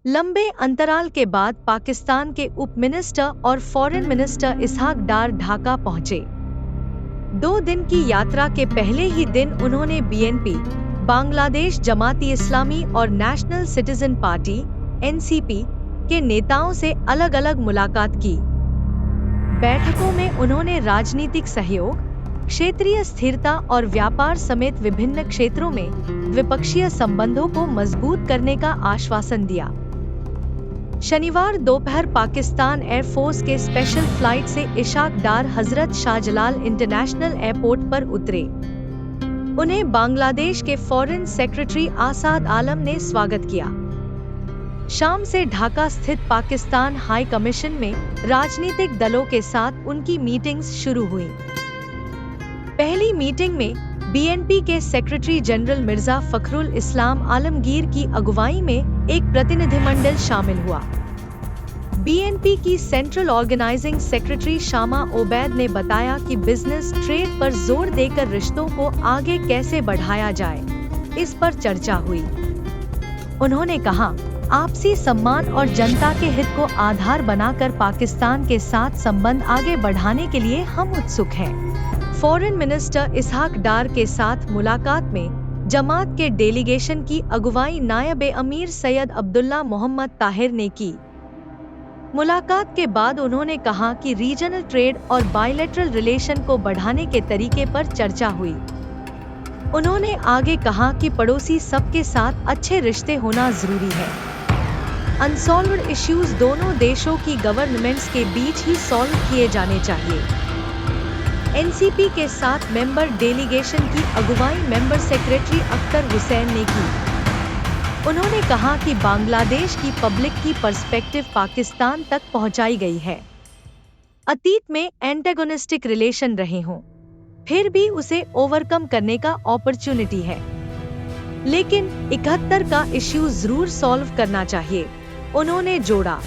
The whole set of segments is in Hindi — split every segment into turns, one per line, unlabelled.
लंबे अंतराल के बाद पाकिस्तान के उप मिनिस्टर और फॉरेन मिनिस्टर इसहाक डार ढाका पहुंचे। 2 दिन की यात्रा के पहले ही दिन उन्होंने बीएनपी, बांग्लादेश जमाती इस्लामी और नेशनल सिटीजन पार्टी (एनसीपी) के नेताओं से अलग-अलग मुलाकात की। बैठकों में उन्होंने राजनीतिक सहयोग, क्षेत्रीय स्थिरता और व्यापार समेत विभिन्न क्षेत्रों में द्विपक्षीय संबंधों को मजबूत करने का आश्वासन दिया। शनिवार दोपहर पाकिस्तान एयरफोर्स के स्पेशल फ्लाइट से इसहाक डार हजरत शाहजलाल इंटरनेशनल एयरपोर्ट पर उतरे। उन्हें बांग्लादेश के फॉरेन सेक्रेटरी आसाद आलम ने स्वागत किया। शाम से ढाका स्थित पाकिस्तान हाई कमीशन में राजनीतिक दलों के साथ उनकी मीटिंग्स शुरू हुई। पहली मीटिंग में बीएनपी के सेक्रेटरी जनरल मिर्जा फखरुल इस्लाम आलमगीर की अगुवाई में एक प्रतिनिधिमंडल शामिल हुआ। बीएनपी की सेंट्रल ऑर्गेनाइजिंग सेक्रेटरी शामा ओबैद ने बताया कि बिजनेस ट्रेड पर जोर देकर रिश्तों को आगे कैसे बढ़ाया जाए, इस पर चर्चा हुई। उन्होंने कहा, आपसी सम्मान और जनता के हित को आधार बनाकर पाकिस्तान के साथ संबंध आगे बढ़ाने के लिए हम उत्सुक हैं। फॉरेन मिनिस्टर इसहाक डार के साथ मुलाकात में जमात के डेलीगेशन की अगुवाई नायब अमीर सैयद अब्दुल्ला मोहम्मद ताहिर ने की। मुलाकात के बाद उन्होंने कहा कि रीजनल ट्रेड और बायलैटरल रिलेशन को बढ़ाने के तरीके पर चर्चा हुई। उन्होंने आगे कहा कि पड़ोसी सबके साथ अच्छे रिश्ते होना जरूरी है। अनसॉल्व्ड इश्यूज दोनों देशों की गवर्नमेंट्स के बीच ही सॉल्व किए जाने चाहिए। एनसीपी के साथ मेंबर डेलीगेशन की अगुवाई मेंबर सेक्रेटरी अख्तर हुसैन ने की। उन्होंने कहा कि बांग्लादेश की पब्लिक की पर्सपेक्टिव पाकिस्तान तक पहुंचाई गई है। अतीत में एंटेगोनिस्टिक रिलेशन रहे हों, फिर भी उसे ओवरकम करने का अपॉर्चुनिटी है, लेकिन 71 का इश्यू जरूर सॉल्व करना चाहिए, उन्होंने जोड़ा।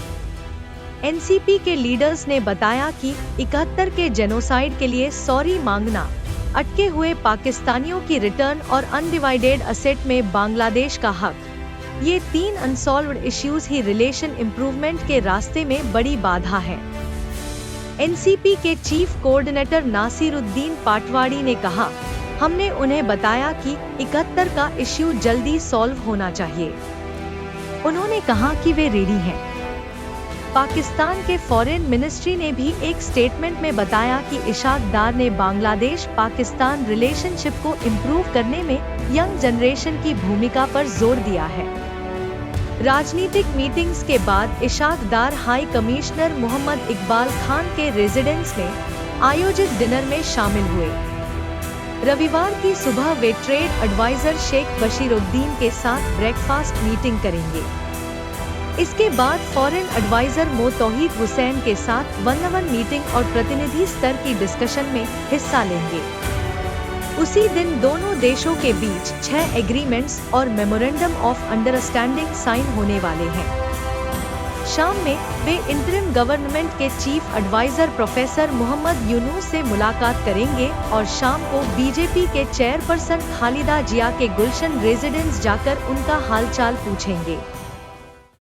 एनसीपी के लीडर्स ने बताया कि 71 के जेनोसाइड के लिए सॉरी मांगना, अटके हुए पाकिस्तानियों की रिटर्न और अनडिवाइडेड असेट में बांग्लादेश का हक, ये 3 अनसॉल्व्ड इश्यूज ही रिलेशन इंप्रूवमेंट के रास्ते में बड़ी बाधा है। एनसीपी के चीफ कोऑर्डिनेटर नासिरुद्दीन पाटवाड़ी ने कहा, हमने उन्हें बताया कि 71 का इश्यू जल्दी सॉल्व होना चाहिए। उन्होंने कहा कि वे रेडी हैं। पाकिस्तान के फॉरेन मिनिस्ट्री ने भी एक स्टेटमेंट में बताया कि इसहाक डार ने बांग्लादेश पाकिस्तान रिलेशनशिप को इम्प्रूव करने में यंग जनरेशन की भूमिका पर जोर दिया है। राजनीतिक मीटिंग्स के बाद इसहाक डार हाई कमिश्नर मोहम्मद इकबाल खान के रेजिडेंस में आयोजित डिनर में शामिल हुए। रविवार की सुबह वे ट्रेड एडवाइजर शेख बशीरुद्दीन के साथ ब्रेकफास्ट मीटिंग करेंगे। इसके बाद फॉरेन एडवाइजर मोतौहीद हुसैन के साथ वन-ऑन-वन मीटिंग और प्रतिनिधि स्तर की डिस्कशन में हिस्सा लेंगे। उसी दिन दोनों देशों के बीच 6 एग्रीमेंट्स और मेमोरेंडम ऑफ अंडरस्टैंडिंग साइन होने वाले हैं। शाम में वे इंटरिम गवर्नमेंट के chief adviser professor Mohammad Yunus से मुलाकात करेंगे और शाम को बीजेपी के चेयरपर्सन खालिदा जिया के गुलशन रेजिडेंस जाकर उनका हालचाल पूछेंगे।